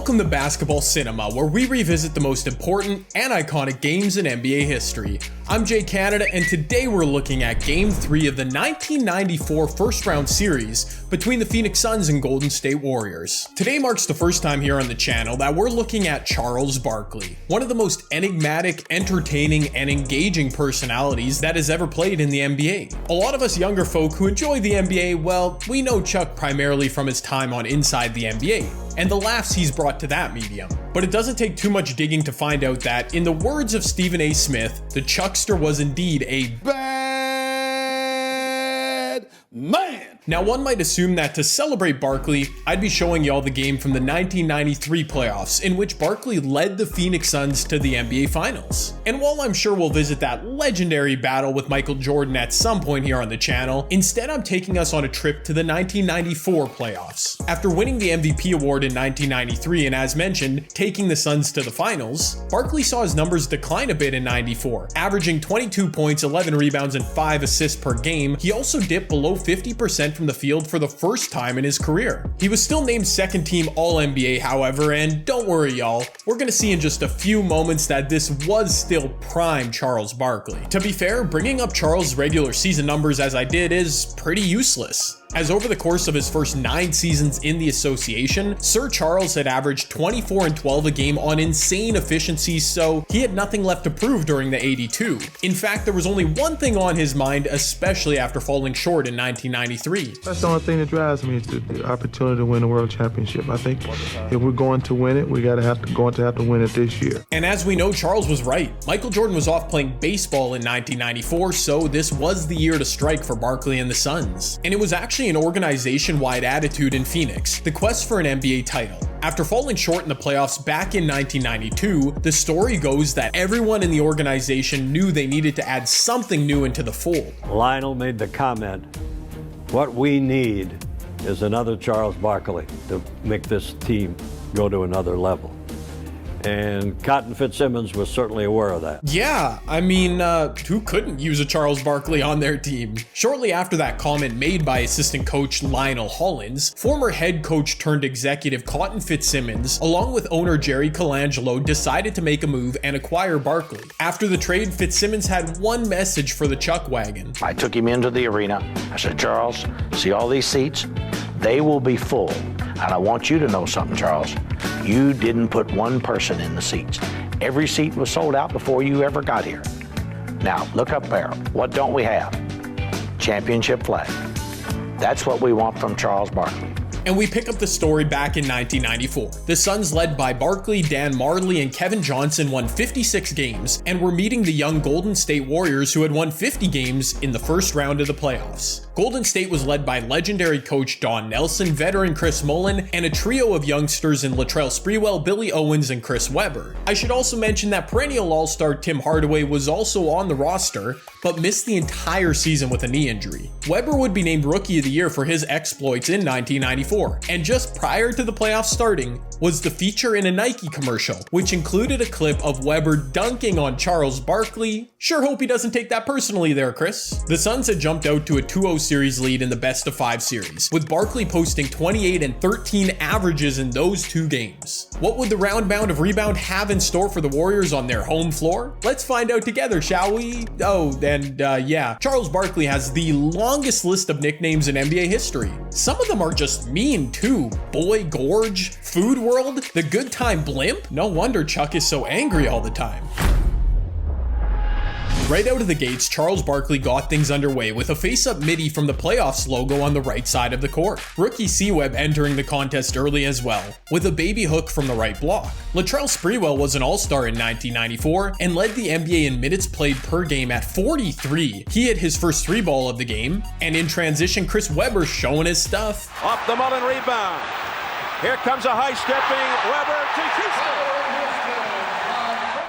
Welcome to Basketball Cinema, where we revisit the most important and iconic games in NBA history. I'm Jay Canada, and today we're looking at Game 3 of the 1994 first-round series between the Phoenix Suns and Golden State Warriors. Today marks the first time here on the channel that we're looking at Charles Barkley, one of the most enigmatic, entertaining, and engaging personalities that has ever played in the NBA. A lot of us younger folk who enjoy the NBA, well, we know Chuck primarily from his time on Inside the NBA, and the laughs he's brought to that medium. But it doesn't take too much digging to find out that, in the words of Stephen A. Smith, the Chuckster was indeed a bad man. Now, one might assume that to celebrate Barkley, I'd be showing y'all the game from the 1993 playoffs, in which Barkley led the Phoenix Suns to the NBA Finals. And while I'm sure we'll visit that legendary battle with Michael Jordan at some point here on the channel, instead I'm taking us on a trip to the 1994 playoffs. After winning the MVP award in 1993 and, as mentioned, taking the Suns to the finals, Barkley saw his numbers decline a bit in 94, averaging 22 points, 11 rebounds, and 5 assists per game. He also dipped below 50% from the field for the first time in his career. He was still named second team All-NBA, however, and don't worry y'all, we're gonna see in just a few moments that this was still prime Charles Barkley. To be fair, bringing up Charles' regular season numbers as I did is pretty useless, as over the course of his first 9 seasons in the association, Sir Charles had averaged 24 and 12 a game on insane efficiency, so he had nothing left to prove during the 82. In fact, there was only one thing on his mind, especially after falling short in 1993. That's the only thing that drives me, is the opportunity to win a world championship. I think if we're going to win it, we're going to have to win it this year. And as we know, Charles was right. Michael Jordan was off playing baseball in 1994, so this was the year to strike for Barkley and the Suns. And it was actually an organization-wide attitude in Phoenix, the quest for an NBA title. After falling short in the playoffs back in 1992, the story goes that everyone in the organization knew they needed to add something new into the fold. Lionel made the comment, what we need is another Charles Barkley to make this team go to another level. And Cotton Fitzsimmons was certainly aware of that. Yeah, I mean, who couldn't use a Charles Barkley on their team? Shortly after that comment made by assistant coach Lionel Hollins, former head coach turned executive Cotton Fitzsimmons, along with owner Jerry Colangelo, decided to make a move and acquire Barkley. After the trade, Fitzsimmons had one message for the Chuck Wagon. I took him into the arena. I said, Charles, see all these seats? They will be full. And I want you to know something, Charles. You didn't put one person in the seats. Every seat was sold out before you ever got here. Now, look up there. What don't we have? Championship flag. That's what we want from Charles Barkley. And we pick up the story back in 1994. The Suns, led by Barkley, Dan Marley, and Kevin Johnson, won 56 games and were meeting the young Golden State Warriors, who had won 50 games in the first round of the playoffs. Golden State was led by legendary coach Don Nelson, veteran Chris Mullin, and a trio of youngsters in Latrell Sprewell, Billy Owens, and Chris Webber. I should also mention that perennial all-star Tim Hardaway was also on the roster, but missed the entire season with a knee injury. Webber would be named Rookie of the Year for his exploits in 1994, and just prior to the playoffs starting was the feature in a Nike commercial, which included a clip of Webber dunking on Charles Barkley. Sure hope he doesn't take that personally there, Chris. The Suns had jumped out to a 2-0 series lead in the best-of-5 series, with Barkley posting 28 and 13 averages in those 2 games. What would the round bound of rebound have in store for the Warriors on their home floor? Let's find out together, shall we? Oh, and yeah, Charles Barkley has the longest list of nicknames in NBA history. Some of them are just mean too. Boy Gorge, Food World, the Good Time Blimp. No wonder Chuck is so angry all the time. Right out of the gates, Charles Barkley got things underway with a face-up midi from the playoffs logo on the right side of the court. Rookie C-Web entering the contest early as well, with a baby hook from the right block. Latrell Sprewell was an all-star in 1994 and led the NBA in minutes played per game at 43. He hit his first 3-ball of the game, and in transition, Chris Webber showing his stuff. Off the Mullin rebound. Here comes a high-stepping Webber to Houston.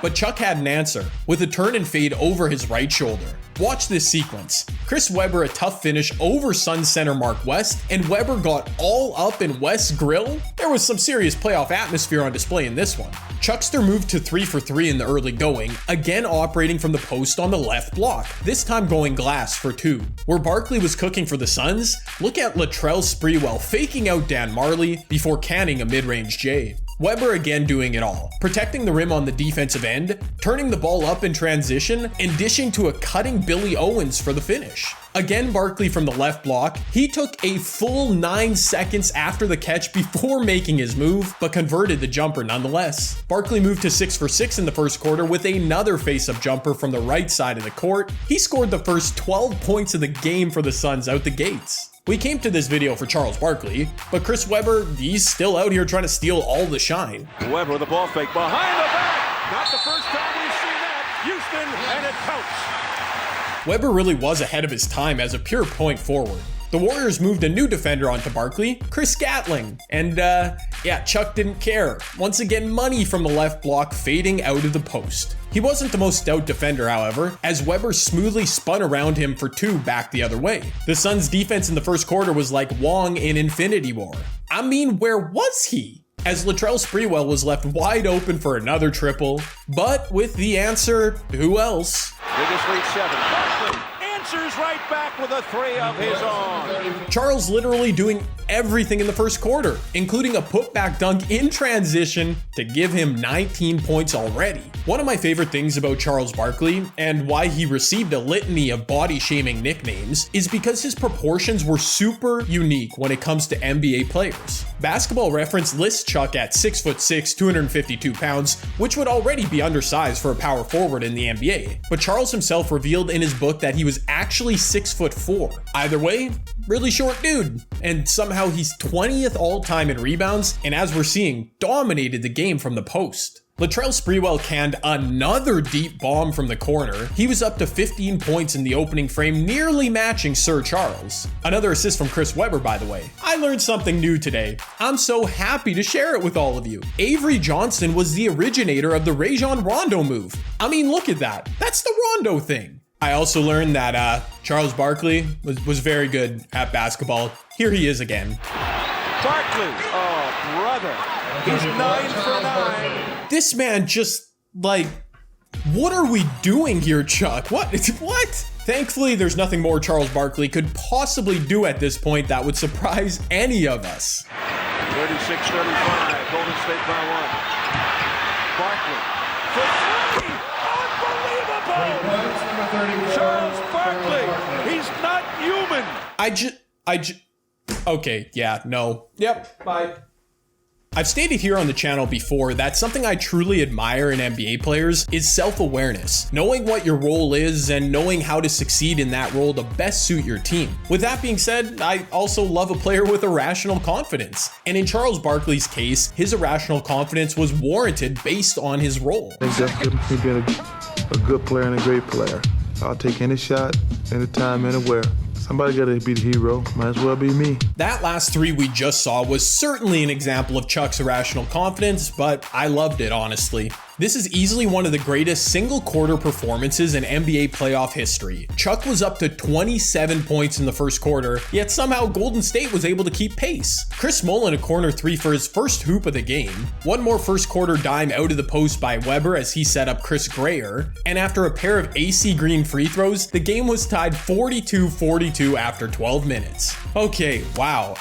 But Chuck had an answer, with a turn and fade over his right shoulder. Watch this sequence. Chris Webber a tough finish over Suns center Mark West, and Webber got all up in West's grill. There was some serious playoff atmosphere on display in this one. Chuckster moved to 3 for 3 in the early going, again operating from the post on the left block, this time going glass for 2. Where Barkley was cooking for the Suns, look at Latrell Sprewell faking out Dan Marley before canning a mid-range J. Weber again doing it all, protecting the rim on the defensive end, turning the ball up in transition, and dishing to a cutting Billy Owens for the finish. Again, Barkley from the left block. He took a full 9 seconds after the catch before making his move, but converted the jumper nonetheless. Barkley moved to 6 for 6 in the first quarter with another face-up jumper from the right side of the court. He scored the first 12 points of the game for the Suns out the gates. We came to this video for Charles Barkley, but Chris Webber, he's still out here trying to steal all the shine. Webber with the ball fake behind the back. Not the first time we've seen that. Houston, and it counts. Webber really was ahead of his time as a pure point forward. The Warriors moved a new defender onto Barkley, Chris Gatling, and Chuck didn't care. Once again, money from the left block fading out of the post. He wasn't the most stout defender, however, as Webber smoothly spun around him for 2 back the other way. The Suns' defense in the first quarter was like Wong in Infinity War. I mean, where was he? As Latrell Sprewell was left wide open for another triple, but with the answer, who else? Biggest lead 7. Barkley answers right back with a 3 of his own. Charles literally doing everything in the first quarter, including a putback dunk in transition to give him 19 points already. One of my favorite things about Charles Barkley, and why he received a litany of body-shaming nicknames, is because his proportions were super unique when it comes to NBA players. Basketball Reference lists Chuck at 6'6", 252 pounds, which would already be undersized for a power forward in the NBA. But Charles himself revealed in his book that he was actually 6'4". Either way, really short dude. And somehow he's 20th all-time in rebounds, and as we're seeing, dominated the game from the post. Latrell Sprewell canned another deep bomb from the corner. He was up to 15 points in the opening frame, nearly matching Sir Charles. Another assist from Chris Webber, by the way. I learned something new today. I'm so happy to share it with all of you. Avery Johnson was the originator of the Rajon Rondo move. I mean, look at that. That's the Rondo thing. I also learned that Charles Barkley was very good at basketball. Here he is again. Barkley, oh brother, he's 9 for 9. This man just, like, what are we doing here, Chuck? What? Thankfully, there's nothing more Charles Barkley could possibly do at this point that would surprise any of us. 36-35, Golden State by 1. Barkley for 3, unbelievable! Charles Barkley, he's not human. Okay, yeah, no. Yep, bye. I've stated here on the channel before that something I truly admire in NBA players is self-awareness, knowing what your role is and knowing how to succeed in that role to best suit your team. With that being said, I also love a player with irrational confidence. And in Charles Barkley's case, his irrational confidence was warranted based on his role. I think that's me being a good player and a great player. I'll take any shot, anytime, anywhere. Somebody gotta be the hero, might as well be me. That last 3 we just saw was certainly an example of Chuck's irrational confidence, but I loved it, honestly. This is easily one of the greatest single quarter performances in NBA playoff history. Chuck was up to 27 points in the first quarter, yet somehow Golden State was able to keep pace. Chris Mullin a corner 3 for his first hoop of the game. One more first quarter dime out of the post by Webber as he set up Chris Grayer. And after a pair of AC Green free throws, the game was tied 42-42 after 12 minutes. Okay, wow.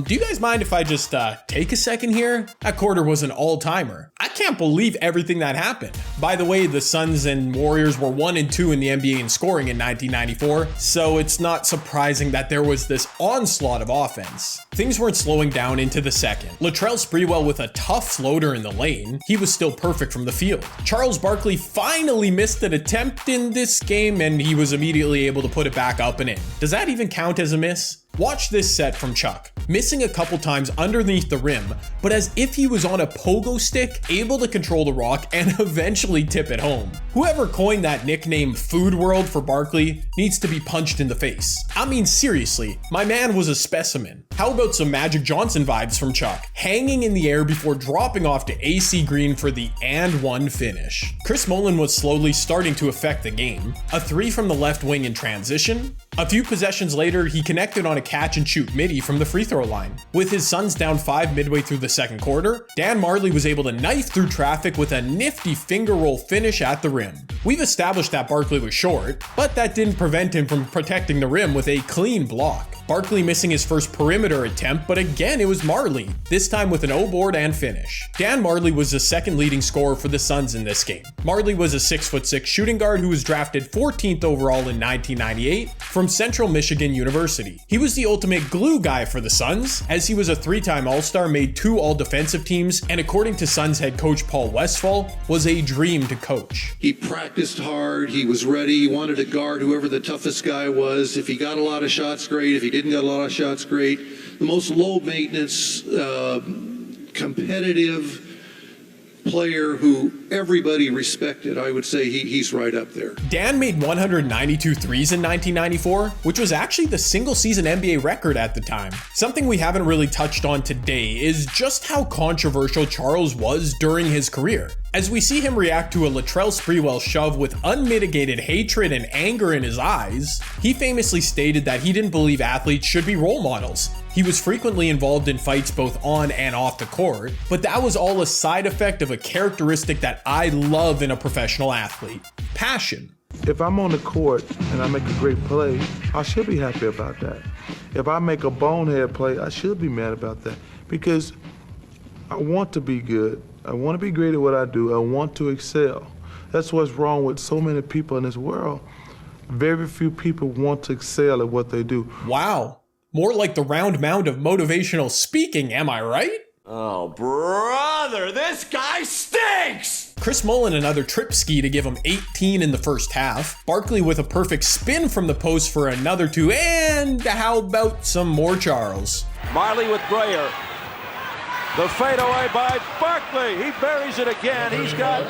Do you guys mind if I just take a second here? That quarter was an all-timer. I can't believe everything that happened. By the way, the Suns and Warriors were 1 and 2 in the NBA in scoring in 1994, so it's not surprising that there was this onslaught of offense. Things weren't slowing down into the second. Latrell Sprewell with a tough floater in the lane. He was still perfect from the field. Charles Barkley finally missed an attempt in this game, and he was immediately able to put it back up and in. Does that even count as a miss? Watch this set from Chuck, missing a couple times underneath the rim, but as if he was on a pogo stick, able to control the rock and eventually tip it home. Whoever coined that nickname Food World for Barkley needs to be punched in the face. I mean, seriously, my man was a specimen. How about some Magic Johnson vibes from Chuck, hanging in the air before dropping off to AC Green for the and one finish. Chris Mullin was slowly starting to affect the game. A 3 from the left wing in transition, A few possessions later, he connected on a catch and shoot midi from the free throw line. With his Suns down 5 midway through the second quarter, Dan Marley was able to knife through traffic with a nifty finger roll finish at the rim. We've established that Barkley was short, but that didn't prevent him from protecting the rim with a clean block. Barkley missing his first perimeter attempt, but again it was Marley, this time with an O-board and finish. Dan Marley was the second leading scorer for the Suns in this game. Marley was a 6'6" shooting guard who was drafted 14th overall in 1998 from Central Michigan University. He was the ultimate glue guy for the Suns, as he was a 3-time All-Star, made 2 All-Defensive teams, and according to Suns head coach Paul Westphal, was a dream to coach. He practiced hard, he was ready, he wanted to guard whoever the toughest guy was. If he got a lot of shots, great. If he didn't get a lot of shots, great. The most low maintenance, competitive player who everybody respected. I would say he's right up there. Dan made 192 threes in 1994, which was actually the single season NBA record at the time. Something we haven't really touched on today is just how controversial Charles was during his career. As we see him react to a Latrell Sprewell shove with unmitigated hatred and anger in his eyes, he famously stated that he didn't believe athletes should be role models. He was frequently involved in fights both on and off the court, but that was all a side effect of a characteristic that I love in a professional athlete: passion. If I'm on the court and I make a great play, I should be happy about that. If I make a bonehead play, I should be mad about that, because I want to be good. I want to be great at what I do. I want to excel. That's what's wrong with so many people in this world. Very few people want to excel at what they do. Wow. More like the round mound of motivational speaking, am I right? Oh, brother, this guy stinks! Chris Mullin another trip ski to give him 18 in the first half. Barkley with a perfect spin from the post for another 2, and how about some more Charles? Marley with Grayer. The fadeaway by Barkley. He buries it again. He's got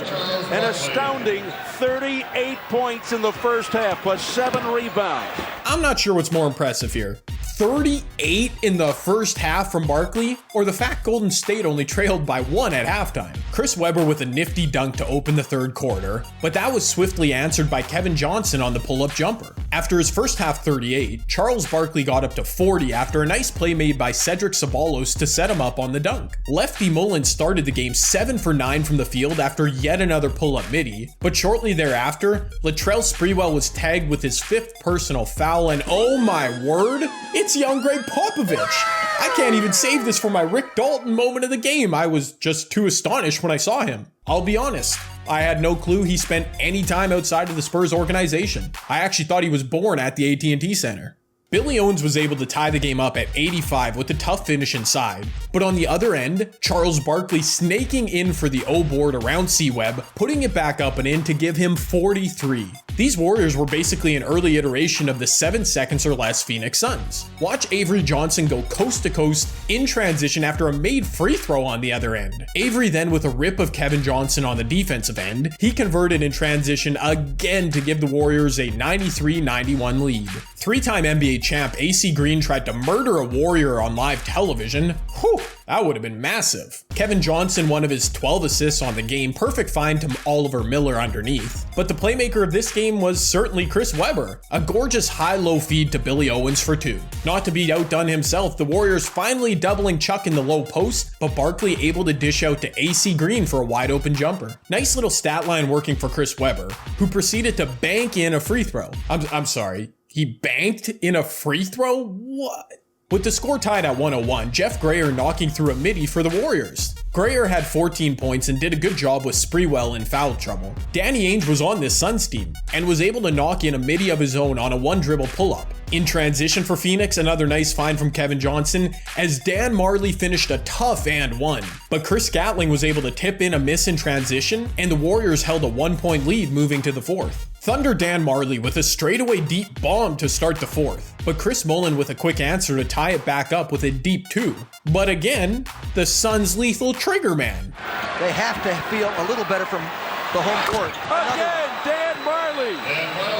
an astounding 38 points in the first half, plus 7 rebounds. I'm not sure what's more impressive here: 38 in the first half from Barkley, or the fact Golden State only trailed by 1 at halftime. Chris Webber with a nifty dunk to open the third quarter, but that was swiftly answered by Kevin Johnson on the pull-up jumper. After his first half 38, Charles Barkley got up to 40 after a nice play made by Cedric Ceballos to set him up on the dunk. Lefty Mullin started the game 7 for 9 from the field after yet another pull-up midi, but shortly thereafter, Latrell Sprewell was tagged with his 5th personal foul, and oh my word, it's young Greg Popovich. I can't even save this for my Rick Dalton moment of the game. I was just too astonished when I saw him. I'll be honest, I had no clue he spent any time outside of the Spurs organization. I actually thought he was born at the AT&T Center. Billy Owens was able to tie the game up at 85 with a tough finish inside, but on the other end, Charles Barkley snaking in for the O-board around C-Web, putting it back up and in to give him 43. These Warriors were basically an early iteration of the 7 seconds or less Phoenix Suns. Watch Avery Johnson go coast to coast in transition after a made free throw on the other end. Avery then with a rip of Kevin Johnson on the defensive end, he converted in transition again to give the Warriors a 93-91 lead. 3-time NBA champ AC Green tried to murder a Warrior on live television. Whew, that would have been massive. Kevin Johnson, one of his 12 assists on the game, perfect find to Oliver Miller underneath. But the playmaker of this game was certainly Chris Webber, a gorgeous high-low feed to Billy Owens for 2. Not to be outdone himself, the Warriors finally doubling Chuck in the low post, but Barkley able to dish out to AC Green for a wide-open jumper. Nice little stat line working for Chris Webber, who proceeded to bank in a free throw. I'm sorry. He banked in a free throw? What? With the score tied at 101, Jeff Grayer knocking through a midi for the Warriors. Grayer had 14 points and did a good job with Sprewell in foul trouble. Danny Ainge was on this Suns team and was able to knock in a midi of his own on a 1-dribble pull-up. In transition for Phoenix, another nice find from Kevin Johnson as Dan Marley finished a tough and 1. But Chris Gatling was able to tip in a miss in transition, and the Warriors held a 1-point lead moving to the 4th. Thunder Dan Marley with a straightaway deep bomb to start the 4th, but Chris Mullin with a quick answer to tie it back up with a deep 2. But again, the Suns' lethal trigger man. They have to feel a little better from the home court. Again, Dan Marley,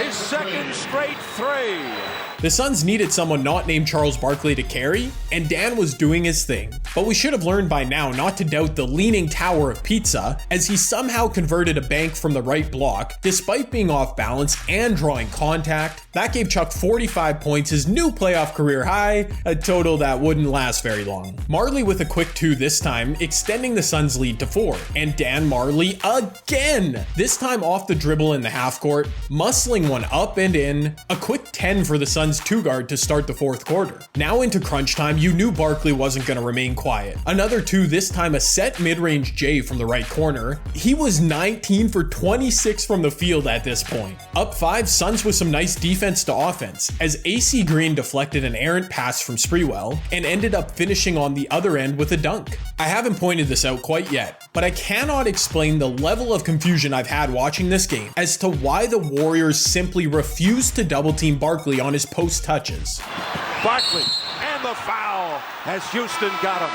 his 2nd straight 3. The Suns needed someone not named Charles Barkley to carry, and Dan was doing his thing. But we should have learned by now not to doubt the leaning tower of pizza, as he somehow converted a bank from the right block, despite being off balance and drawing contact, That gave Chuck 45 points, his new playoff career high, a total that wouldn't last very long. Marley with a quick 2 this time, extending the Suns' lead to 4. And Dan Marley again! This time off the dribble in the half court, muscling one up and in, a quick 10 for the Suns' 2-guard to start the fourth quarter. Now into crunch time, you knew Barkley wasn't going to remain quiet. Another 2, this time a set mid-range J from the right corner. He was 19 for 26 from the field at this point. Up 5, Suns with some nice defense to offense, as AC Green deflected an errant pass from Sprewell and ended up finishing on the other end with a dunk. I haven't pointed this out quite yet, but I cannot explain the level of confusion I've had watching this game as to why the Warriors simply refused to double team Barkley on his post touches. Barkley and the foul as Houston got him.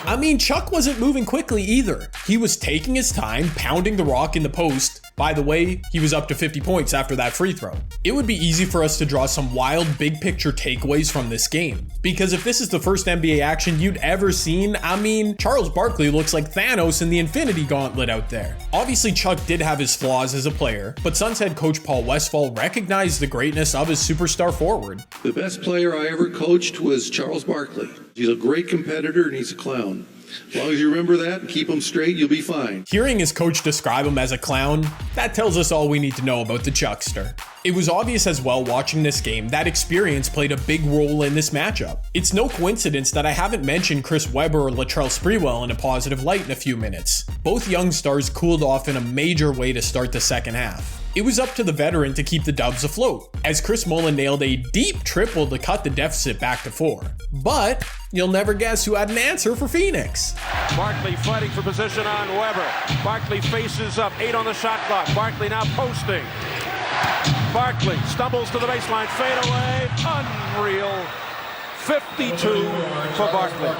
I mean, Chuck wasn't moving quickly either. He was taking his time, pounding the rock in the post. By the way, he was up to 50 points after that free throw. It would be easy for us to draw some wild big picture takeaways from this game, because if this is the first NBA action you'd ever seen, I mean, Charles Barkley looks like Thanos in the Infinity Gauntlet out there. Obviously, Chuck did have his flaws as a player, but Suns head coach Paul Westphal recognized the greatness of his superstar forward. The best player I ever coached was Charles Barkley. He's a great competitor and he's a clown. As long as you remember that and keep him straight, you'll be fine. Hearing his coach describe him as a clown, that tells us all we need to know about the Chuckster. It was obvious as well watching this game that experience played a big role in this matchup. It's no coincidence that I haven't mentioned Chris Webber or Latrell Sprewell in a positive light in a few minutes. Both young stars cooled off in a major way to start the second half. It was up to the veteran to keep the Dubs afloat, as Chris Mullin nailed a deep triple to cut the deficit back to 4. But you'll never guess who had an answer for Phoenix. Barkley fighting for position on Webber. Barkley faces up, 8 on the shot clock. Barkley now posting. Barkley stumbles to the baseline, fade away, unreal. 52 for Barkley.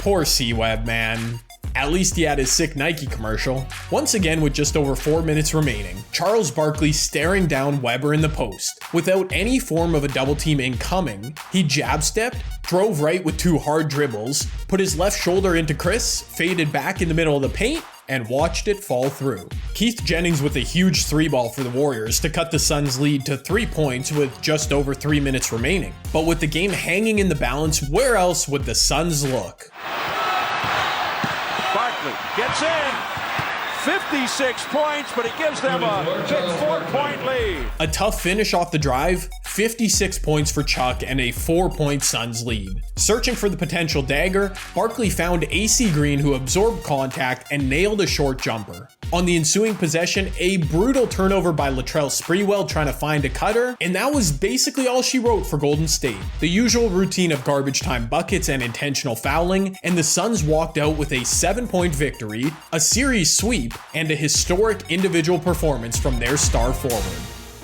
Poor C-Web, man. At least he had his sick Nike commercial. Once again, with just over 4 minutes remaining, Charles Barkley staring down Webber in the post. Without any form of a double team incoming, he jab stepped, drove right with 2 hard dribbles, put his left shoulder into Chris, faded back in the middle of the paint, and watched it fall through. Keith Jennings with a huge 3-ball for the Warriors to cut the Suns' lead to 3 points with just over 3 minutes remaining. But with the game hanging in the balance, where else would the Suns look? Barkley gets in, 56 points, but he gives them a big 4-point lead. A tough finish off the drive, 56 points for Chuck and a 4-point Suns lead. Searching for the potential dagger, Barkley found AC Green, who absorbed contact and nailed a short jumper. On the ensuing possession, a brutal turnover by Latrell Sprewell trying to find a cutter, and that was basically all she wrote for Golden State. The usual routine of garbage time buckets and intentional fouling, and the Suns walked out with a 7-point victory, a series sweep, and a historic individual performance from their star forward.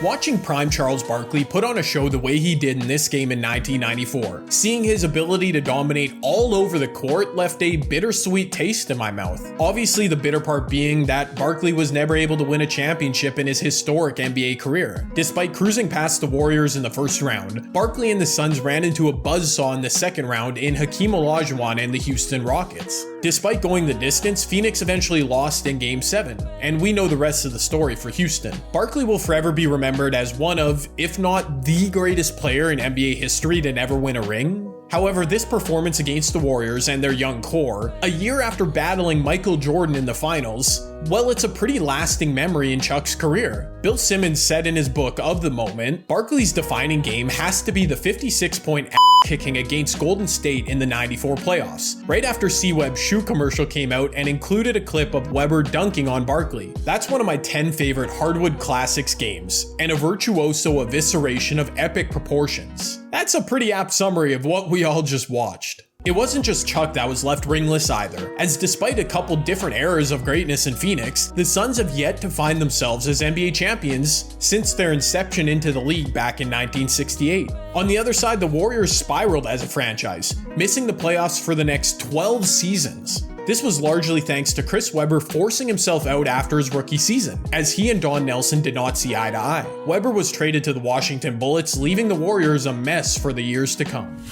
Watching prime Charles Barkley put on a show the way he did in this game in 1994, seeing his ability to dominate all over the court left a bittersweet taste in my mouth. Obviously, the bitter part being that Barkley was never able to win a championship in his historic NBA career. Despite cruising past the Warriors in the first round, Barkley and the Suns ran into a buzzsaw in the second round in Hakeem Olajuwon and the Houston Rockets. Despite going the distance, Phoenix eventually lost in Game 7, and we know the rest of the story for Houston. Barkley will forever be remembered as one of, if not the greatest player in NBA history to never win a ring. However, this performance against the Warriors and their young core, a year after battling Michael Jordan in the finals, well, it's a pretty lasting memory in Chuck's career. Bill Simmons said in his book of the moment, Barkley's defining game has to be the 56-point kicking against Golden State in the 94 playoffs, right after C-Web's shoe commercial came out and included a clip of Webber dunking on Barkley. That's one of my 10 favorite Hardwood Classics games, and a virtuoso evisceration of epic proportions. That's a pretty apt summary of what we all just watched. It wasn't just Chuck that was left ringless either, as despite a couple different eras of greatness in Phoenix, the Suns have yet to find themselves as NBA champions since their inception into the league back in 1968. On the other side, the Warriors spiraled as a franchise, missing the playoffs for the next 12 seasons. This was largely thanks to Chris Webber forcing himself out after his rookie season, as he and Don Nelson did not see eye to eye. Webber was traded to the Washington Bullets, leaving the Warriors a mess for the years to come.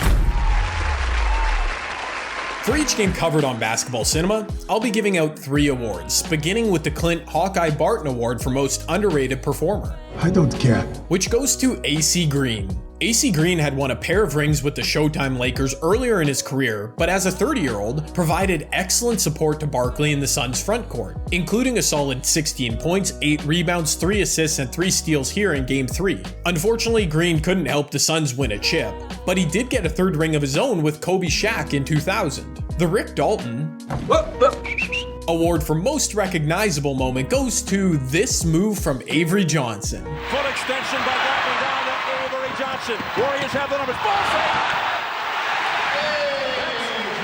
For each game covered on Basketball Cinema, I'll be giving out 3 awards, beginning with the Clint Hawkeye Barton Award for Most Underrated Performer. I don't care. Which goes to AC Green. AC Green had won a pair of rings with the Showtime Lakers earlier in his career, but as a 30-year-old, provided excellent support to Barkley in the Suns' front court, including a solid 16 points, 8 rebounds, 3 assists, and 3 steals here in Game 3. Unfortunately, Green couldn't help the Suns win a chip, but he did get a 3rd ring of his own with Kobe Shaq in 2000. The Rick Dalton Award for Most Recognizable Moment goes to this move from Avery Johnson. Full extension by Barkley down to Avery Johnson. Warriors have the numbers. Ball fake!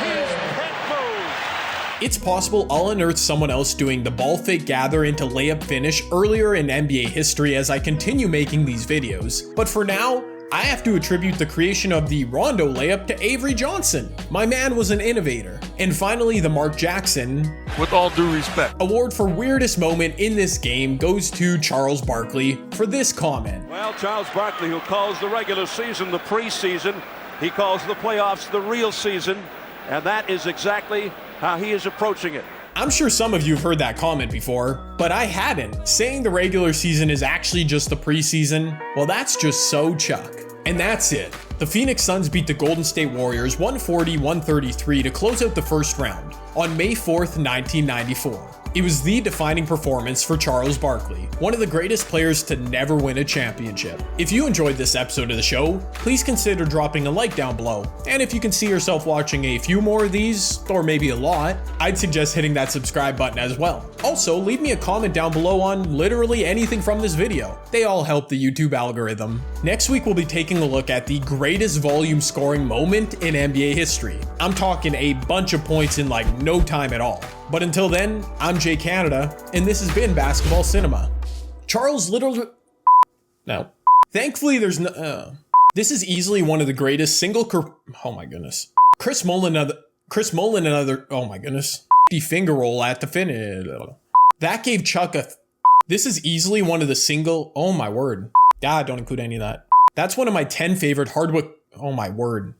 His pet move. It's possible I'll unearth someone else doing the ball fake gather into layup finish earlier in NBA history as I continue making these videos, but for now, I have to attribute the creation of the Rondo layup to Avery Johnson. My man was an innovator. And finally, the Mark Jackson, With all due respect, Award for Weirdest Moment in this game goes to Charles Barkley for this comment. Well, Charles Barkley, who calls the regular season the preseason, he calls the playoffs the real season, and that is exactly how he is approaching it. I'm sure some of you have heard that comment before, but I hadn't. Saying the regular season is actually just the preseason, well, that's just so Chuck. And that's it. The Phoenix Suns beat the Golden State Warriors 140-133 to close out the first round on May 4th, 1994. It was the defining performance for Charles Barkley, one of the greatest players to never win a championship. If you enjoyed this episode of the show, please consider dropping a like down below. And if you can see yourself watching a few more of these, or maybe a lot, I'd suggest hitting that subscribe button as well. Also, leave me a comment down below on literally anything from this video. They all help the YouTube algorithm. Next week, we'll be taking a look at the greatest volume scoring moment in NBA history. I'm talking a bunch of points in like no time at all. But until then, I'm Jay Canada, and this has been Basketball Cinema. Charles Little... No. Thankfully, there's no... This is easily one of the greatest single... Oh my goodness. Chris Mullin another... Oh my goodness. Finger roll at the finish. That gave Chuck a... This is easily one of the single... Oh my word. Don't include any of that. That's one of my 10 favorite hardwood... Oh my word.